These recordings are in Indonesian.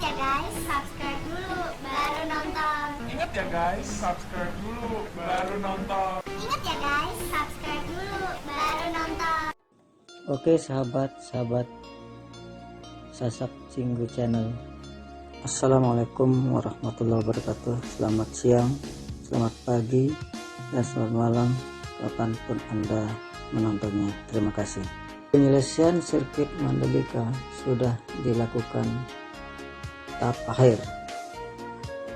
ya guys, subscribe dulu baru nonton. Ingat ya guys, subscribe dulu baru nonton. Ingat ya guys, subscribe dulu baru nonton. Oke sahabat Sasak Cinggu Channel. Assalamualaikum warahmatullahi wabarakatuh. Selamat siang, selamat pagi, dan selamat malam kapanpun Anda menontonnya. Terima kasih. Penyelesaian sirkuit Mandalika sudah dilakukan tahap akhir,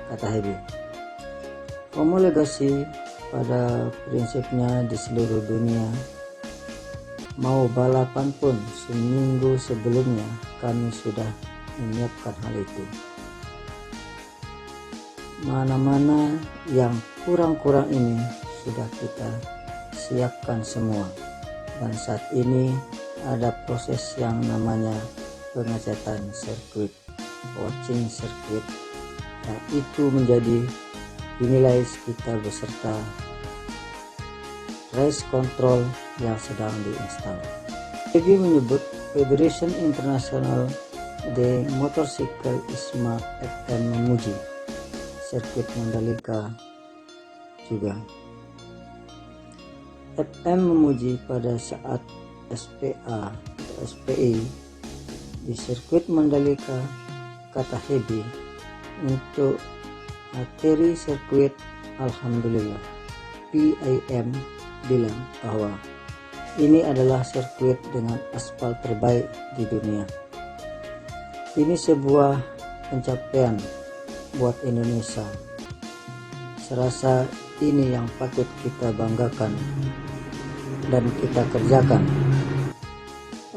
kata Hebi. Homologasi pada prinsipnya di seluruh dunia. Mau balapan pun seminggu sebelumnya kami sudah menyiapkan hal itu. Mana-mana yang kurang-kurang ini sudah kita siapkan semua. Dan saat ini ada proses yang namanya pengecatan sirkuit, watching sirkuit, yang itu menjadi dinilai sekitar beserta race control yang sedang diinstal. Hebi menyebut Federation International de Motorcycle ISMA FM memuji sirkuit Mandalika juga. FM memuji pada saat SPA atau SPI di sirkuit Mandalika, kata Hebi, untuk materi sirkuit. Alhamdulillah, PIM bilang bahwa ini adalah sirkuit dengan aspal terbaik di dunia. Ini sebuah pencapaian buat Indonesia. Serasa ini yang patut kita banggakan dan kita kerjakan.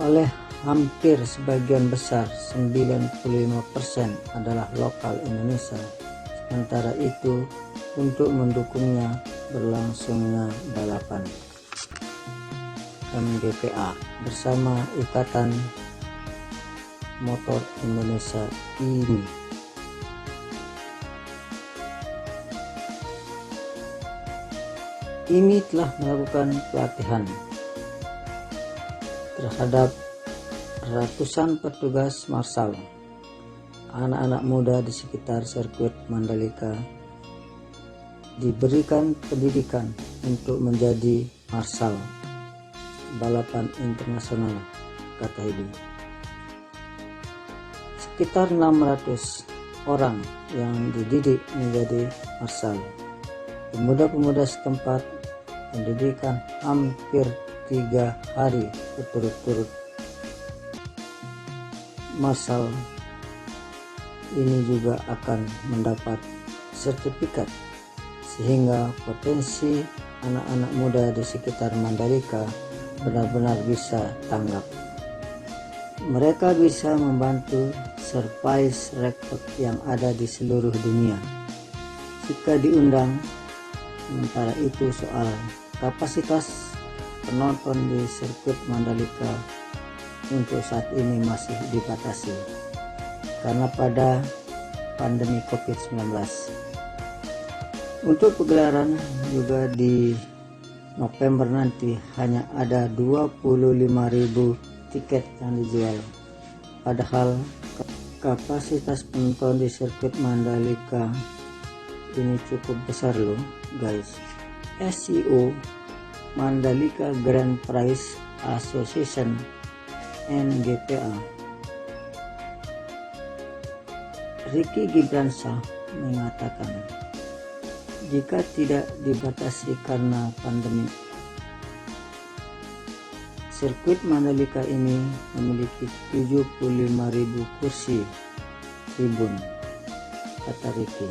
Oleh hampir sebagian besar, 95% adalah lokal Indonesia. Sementara itu, untuk mendukungnya berlangsungnya balapan, MGPA bersama Ikatan Motor Indonesia IMI telah melakukan pelatihan terhadap ratusan petugas marshal, anak-anak muda di sekitar sirkuit Mandalika, diberikan pendidikan untuk menjadi marshal balapan internasional, kata Hebi. Sekitar 600 orang yang dididik menjadi marshal. Pemuda-pemuda setempat pendidikan hampir 3 hari berturut-turut. Marshal ini juga akan mendapat sertifikat, sehingga potensi anak-anak muda di sekitar Mandalika benar-benar bisa tanggap. Mereka bisa membantu surprise rekod yang ada di seluruh dunia jika diundang. Sementara itu, soal kapasitas penonton di sirkuit Mandalika untuk saat ini masih dibatasi karena pada pandemi COVID-19. Untuk pegelaran juga di November nanti hanya ada 25.000 tiket yang dijual. Padahal kapasitas penonton di sirkuit Mandalika ini cukup besar loh guys. SCO Mandalika Grand Prix Association MGPA Ricky Gibransyah mengatakan, jika tidak dibatasi karena pandemi, sirkuit Mandalika ini memiliki 75.000 kursi tribun, kata Ricky.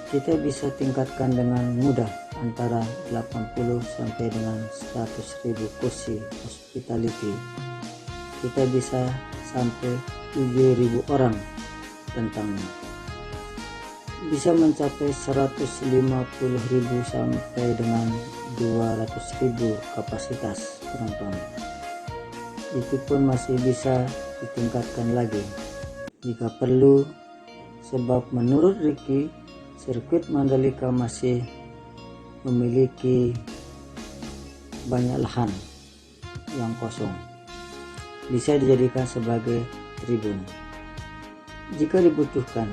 Kita bisa tingkatkan dengan mudah antara 80 sampai dengan 100.000 kursi hospitality. Kita bisa sampai 7.000 orang tentangnya. Bisa mencapai 150.000 sampai dengan 200.000 kapasitas penonton. Itu pun masih bisa ditingkatkan lagi jika perlu, sebab menurut Ricky, sirkuit Mandalika masih memiliki banyak lahan yang kosong, bisa dijadikan sebagai tribun. jika dibutuhkan.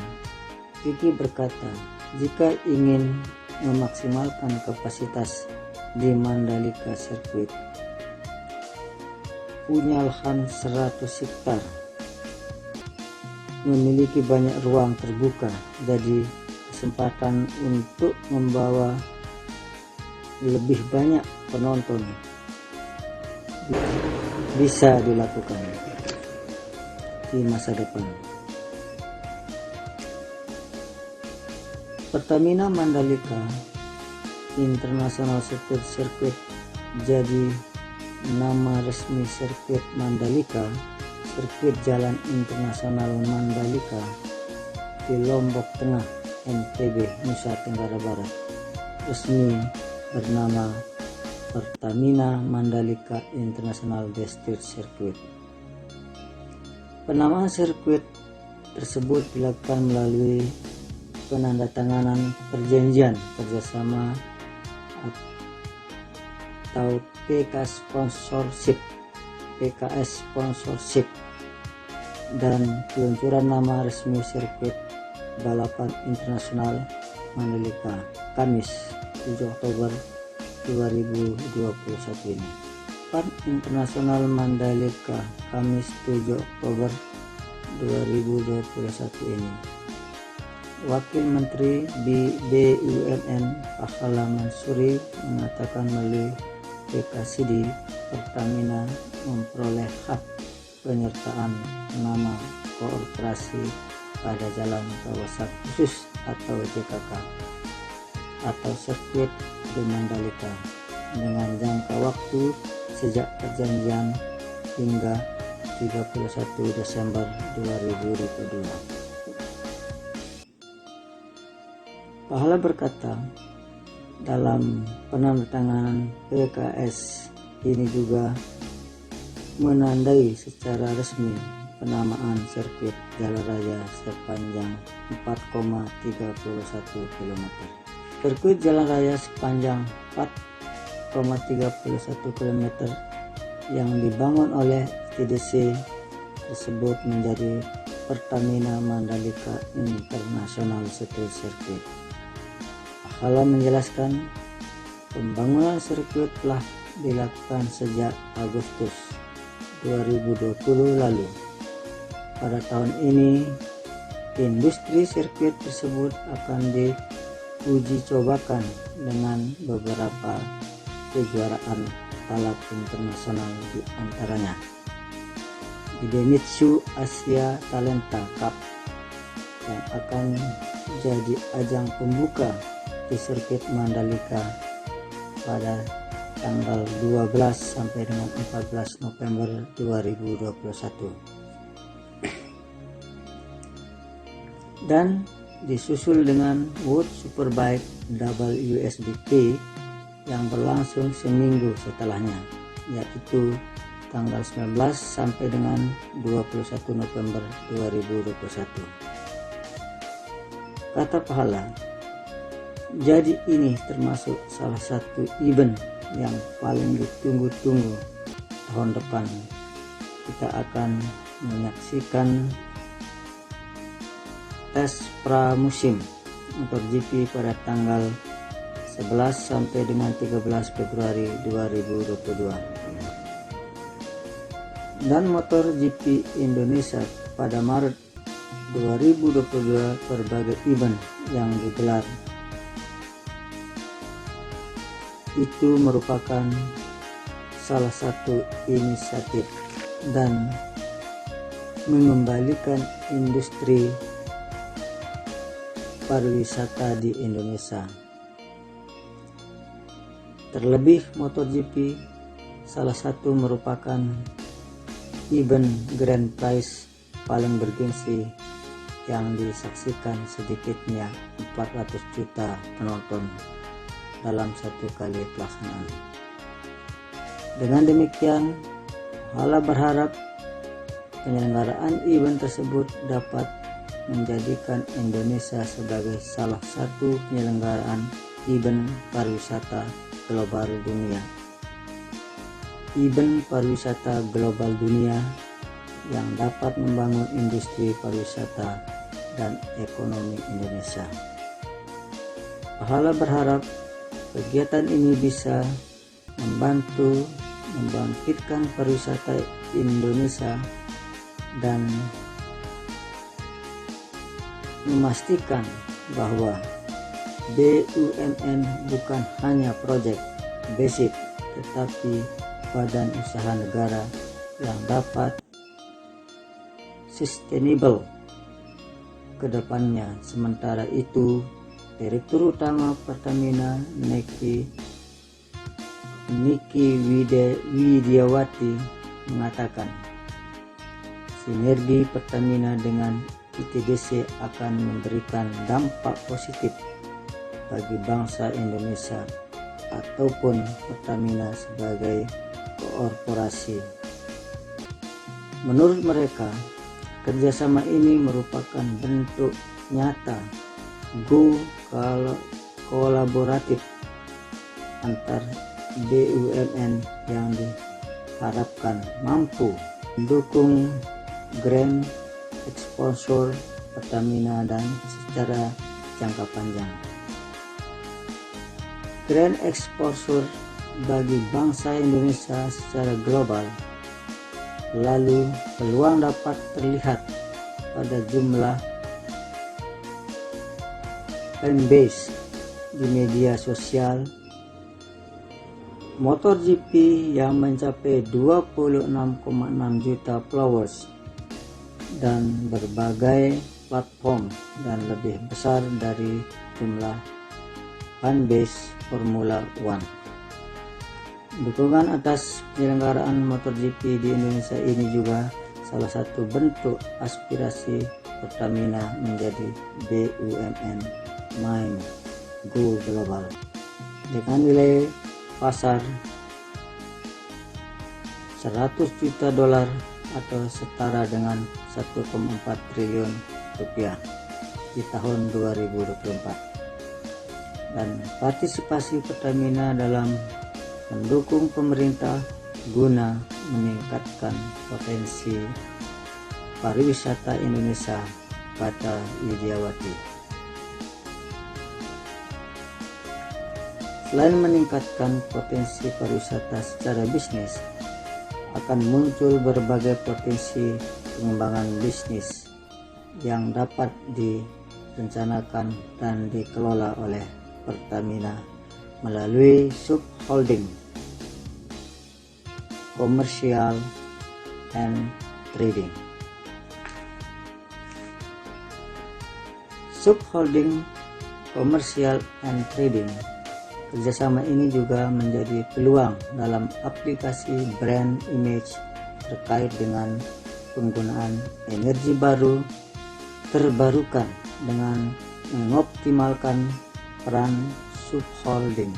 Vicky berkata, jika ingin memaksimalkan kapasitas di Mandalika Circuit, punya lahan 100 hektar, memiliki banyak ruang terbuka, jadi kesempatan untuk membawa lebih banyak penonton bisa dilakukan di masa depan. Pertamina Mandalika International Street Circuit jadi nama resmi sirkuit Mandalika, sirkuit jalan internasional Mandalika di Lombok Tengah, NTB, Nusa Tenggara Barat, resmi bernama Pertamina Mandalika International Street Circuit. Penamaan sirkuit tersebut dilakukan melalui penandatanganan perjanjian kerjasama atau PKS Sponsorship dan peluncuran nama resmi sirkuit balapan internasional Mandalika Kamis 7 Oktober 2021 ini. Pan Internasional Mandalika Kamis 7 Oktober 2021 ini. Wakil Menteri BUMN Pahala Mansuri mengatakan melalui PKCD Pertamina memperoleh hak penyertaan nama korporasi pada jalan kawasan khusus atau JKK atau sirkuit di Mandalika dengan jangka waktu sejak perjanjian hingga 31 Desember 2022. Pahala berkata, dalam penandatanganan PKS ini juga menandai secara resmi penamaan sirkuit jalan raya sepanjang 4,31 km. Sirkuit jalan raya sepanjang 4,31 km yang dibangun oleh TDC tersebut menjadi Pertamina Mandalika International Street Circuit. Pahala menjelaskan, pembangunan sirkuit telah dilakukan sejak Agustus 2020 lalu. Pada tahun ini, industri sirkuit tersebut akan diuji cobakan dengan beberapa kejuaraan balap internasional, di antaranya Idemitsu Asia Talenta Cup yang akan jadi ajang pembuka di sirkuit Mandalika pada tanggal 12 sampai dengan 14 November 2021 dan disusul dengan World Superbike WSBK yang berlangsung seminggu setelahnya, yaitu tanggal 19 sampai dengan 21 November 2021. Kata Pahala, jadi ini termasuk salah satu event yang paling ditunggu-tunggu tahun depan. Kita akan menyaksikan tes pramusim MotoGP pada tanggal 11 sampai dengan 13 Februari 2022 dan MotoGP Indonesia pada Maret 2022. Berbagai event yang digelar itu merupakan salah satu inisiatif dan mengembalikan industri pariwisata di Indonesia. Terlebih MotoGP salah satu merupakan event Grand Prize paling bergengsi yang disaksikan sedikitnya 400 juta penonton dalam satu kali pelaksanaan. Dengan demikian, Pahala berharap penyelenggaraan event tersebut dapat menjadikan Indonesia sebagai salah satu penyelenggaraan event pariwisata global dunia. Event pariwisata global dunia yang dapat membangun industri pariwisata dan ekonomi Indonesia. Pahala berharap kegiatan ini bisa membantu membangkitkan pariwisata Indonesia dan memastikan bahwa BUMN bukan hanya proyek basic tetapi badan usaha negara yang dapat sustainable ke depannya. Sementara itu, Direktur Utama Pertamina Niki Widiawati mengatakan, sinergi Pertamina dengan ITDC akan memberikan dampak positif bagi bangsa Indonesia ataupun Pertamina sebagai korporasi. Menurut mereka, kerjasama ini merupakan bentuk nyata go kolaboratif antar BUMN yang diharapkan mampu mendukung grand exposure Pertamina dan secara jangka panjang. Grand exposure bagi bangsa Indonesia secara global, lalu peluang dapat terlihat pada jumlah fanbase di media sosial MotoGP yang mencapai 26,6 juta followers dan berbagai platform dan lebih besar dari jumlah fanbase Formula One. Dukungan atas penyelenggaraan MotoGP di Indonesia ini juga salah satu bentuk aspirasi Pertamina menjadi BUMN Main Go Global dengan nilai pasar $100 juta atau setara dengan 1,4 triliun rupiah di tahun 2024, dan partisipasi Pertamina dalam mendukung pemerintah guna meningkatkan potensi pariwisata Indonesia, kata Widiawati. Selain meningkatkan potensi pariwisata secara bisnis, akan muncul berbagai potensi pengembangan bisnis yang dapat direncanakan dan dikelola oleh Pertamina melalui subholding, commercial and trading. Subholding, commercial and trading. Kerjasama ini juga menjadi peluang dalam aplikasi brand image terkait dengan penggunaan energi baru terbarukan dengan mengoptimalkan peran subholding,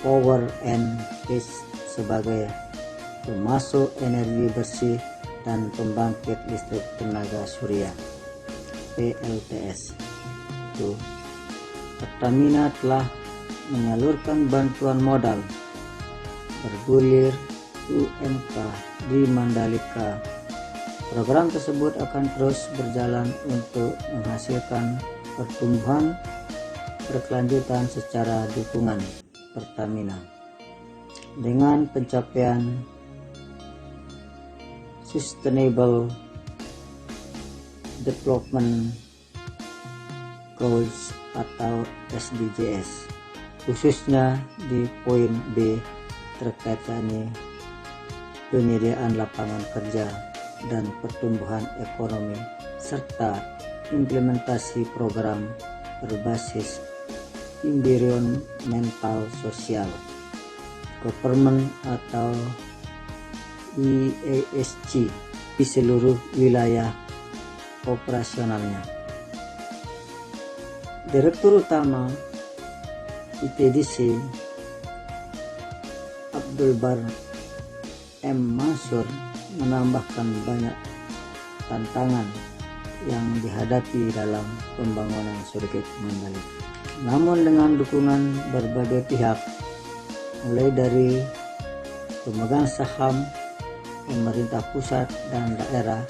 power and waste sebagai pemasok energi bersih dan pembangkit listrik tenaga surya PLTS. Pertamina telah menyalurkan bantuan modal bergulir UMK di Mandalika. Program tersebut akan terus berjalan untuk menghasilkan pertumbuhan berkelanjutan secara dukungan Pertamina dengan pencapaian Sustainable Development Goals atau SDGs, khususnya di poin B terkait dengan penyediaan lapangan kerja dan pertumbuhan ekonomi serta implementasi program berbasis environmental sosial government atau ESG di seluruh wilayah operasionalnya. Direktur Utama ITDC Abdul Bar M. Mansur menambahkan banyak tantangan yang dihadapi dalam pembangunan sirkuit Mandalika. Namun dengan dukungan berbagai pihak, mulai dari pemegang saham, pemerintah pusat dan daerah,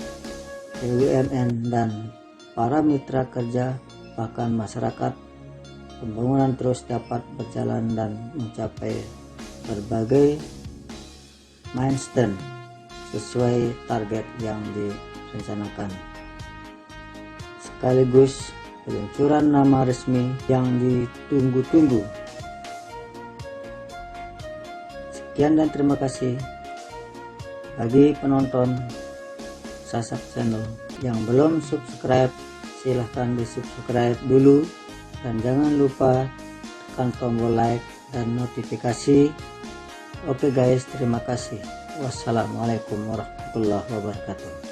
BUMN dan para mitra kerja, bahkan masyarakat, pembangunan terus dapat berjalan dan mencapai berbagai milestone sesuai target yang direncanakan. Sekaligus peluncuran nama resmi yang ditunggu-tunggu. Sekian dan terima kasih. Bagi penonton Sasak Channel yang belum subscribe, silahkan di subscribe dulu, dan jangan lupa tekan tombol like dan notifikasi. Oke guys, terima kasih. Wassalamualaikum warahmatullahi wabarakatuh.